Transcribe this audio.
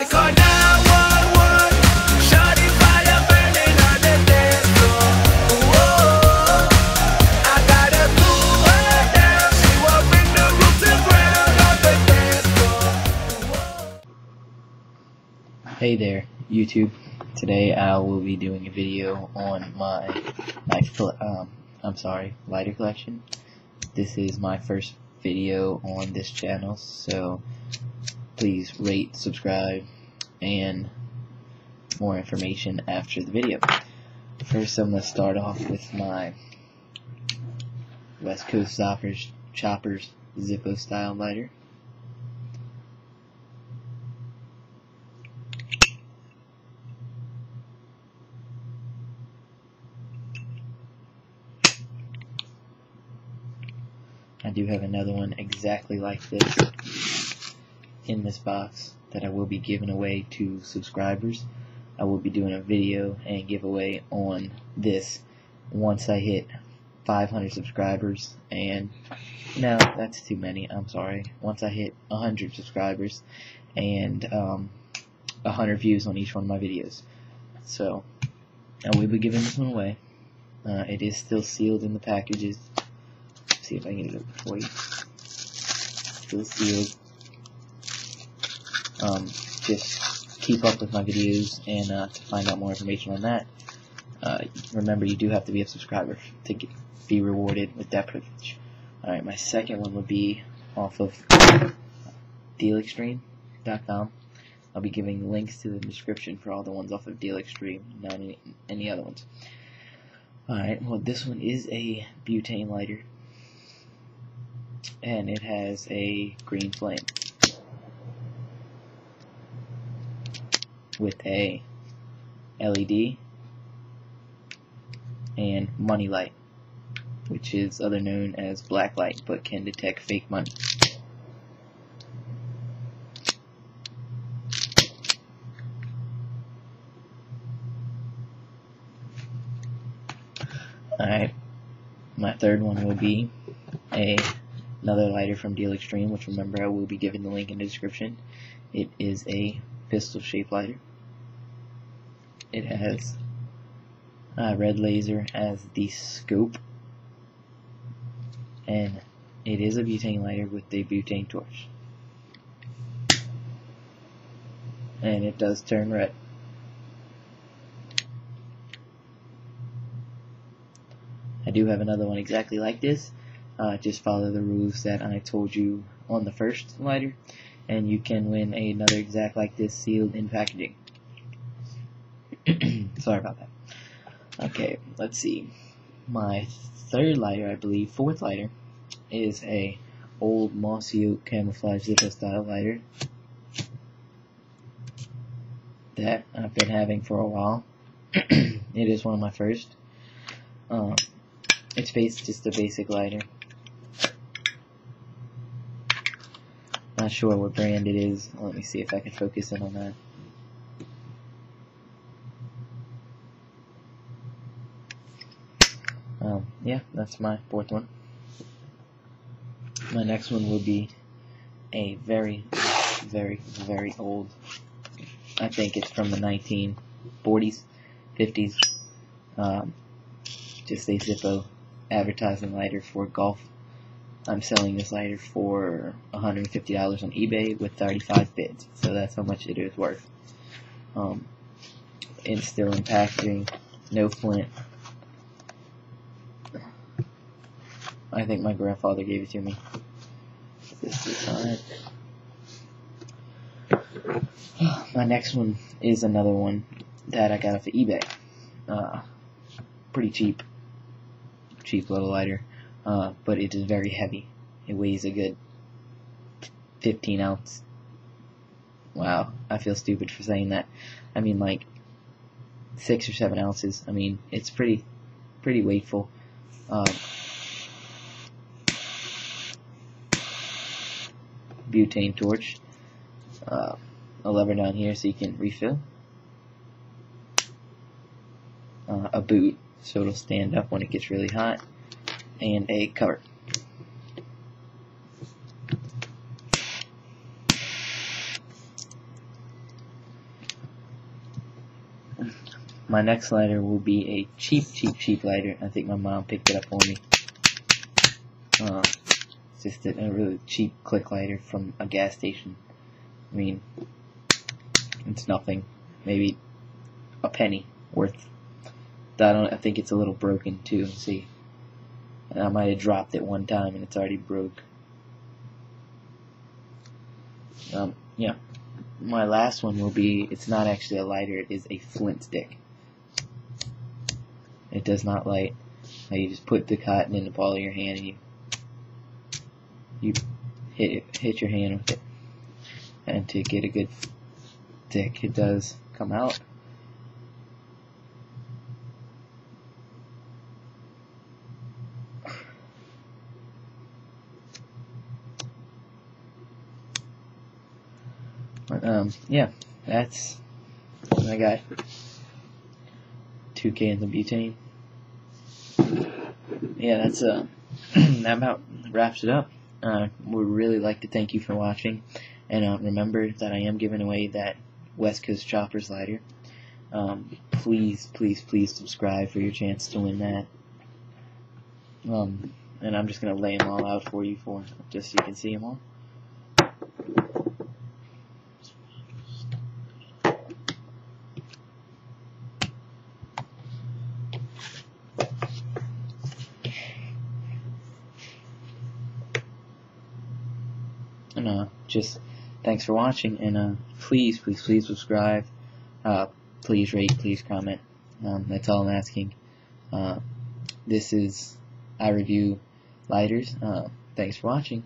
call 911. Shawty fire burning on the dance floor. Whoa, I gotta cool her down. She won't bring the roof to ground on the dance floor. Hey there, YouTube. Today I will be doing a video on my lighter collection. This is my first video on this channel, so please rate, subscribe, and more information after the video. First, I'm going to start off with my West Coast Choppers Zippo style lighter. I do have another one exactly like this in this box that I will be giving away to subscribers. I will be doing a video and giveaway on this once I hit 500 subscribers, and no, that's too many, I'm sorry. Once I hit 100 subscribers and 100 views on each one of my videos. So I will be giving this one away. It is still sealed in the packages. See if I can get it up for you. Still sealed. Just keep up with my videos, and to find out more information on that, remember you do have to be a subscriber to be rewarded with that privilege. Alright, my second one would be off of DealExtreme.com. I'll be giving links to the description for all the ones off of DealExtreme, not any other ones. Alright, well, this one is a butane lighter, and it has a green flame with a LED and money light, which is other known as black light, but can detect fake money. Alright, my third one will be another lighter from DealExtreme, which, remember, I will be giving the link in the description. It is a pistol shaped lighter. It has red laser as the scope, and it is a butane lighter with a butane torch, and it does turn red. I do have another one exactly like this. Just follow the rules that I told you on the first lighter, and you can win another exact like this sealed in packaging. Sorry about that. Okay, let's see. My third lighter, I believe, fourth lighter, is a old mossy oak camouflage Zippo style lighter that I've been having for a while. It is one of my first. It's just a basic lighter. Not sure what brand it is. Let me see if I can focus in on that. Yeah, that's my fourth one. My next one will be a very, very, very old, I think it's from the 1940s, 50s, just a Zippo advertising lighter for golf. I'm selling this lighter for $150 on eBay with 35 bids, so that's how much it is worth. It's still in packaging, no flint. I think my grandfather gave it to me. This is on it. My next one is another one that I got off of eBay. Pretty cheap little lighter. But it is very heavy. It weighs a good 15 ounce. Wow, I feel stupid for saying that. I mean, like 6 or 7 ounces. I mean, it's pretty weightful. Butane torch. A lever down here so you can refill. A boot so it'll stand up when it gets really hot, and a cover. my next lighter will be a cheap lighter. I think my mom picked it up for me. It's just a really cheap click lighter from a gas station. I mean, it's nothing. Maybe a penny worth. I think it's a little broken too. See, and I might have dropped it one time and it's already broke. Yeah. My last one will be, it's not actually a lighter, it is a flint stick. It does not light. You just put the cotton in the ball of your hand and you hit your hand with it. And to get a good stick, it does come out. Yeah, that's what I got. 2 cans of butane. Yeah, that's that about wraps it up. Would really like to thank you for watching, and remember that I am giving away that West Coast Choppers lighter. Please subscribe for your chance to win that. And I'm just gonna lay them all out for you, just so you can see them all. And just thanks for watching, and please subscribe, please rate, please comment. That's all I'm asking. This is I Review Lighters. Thanks for watching.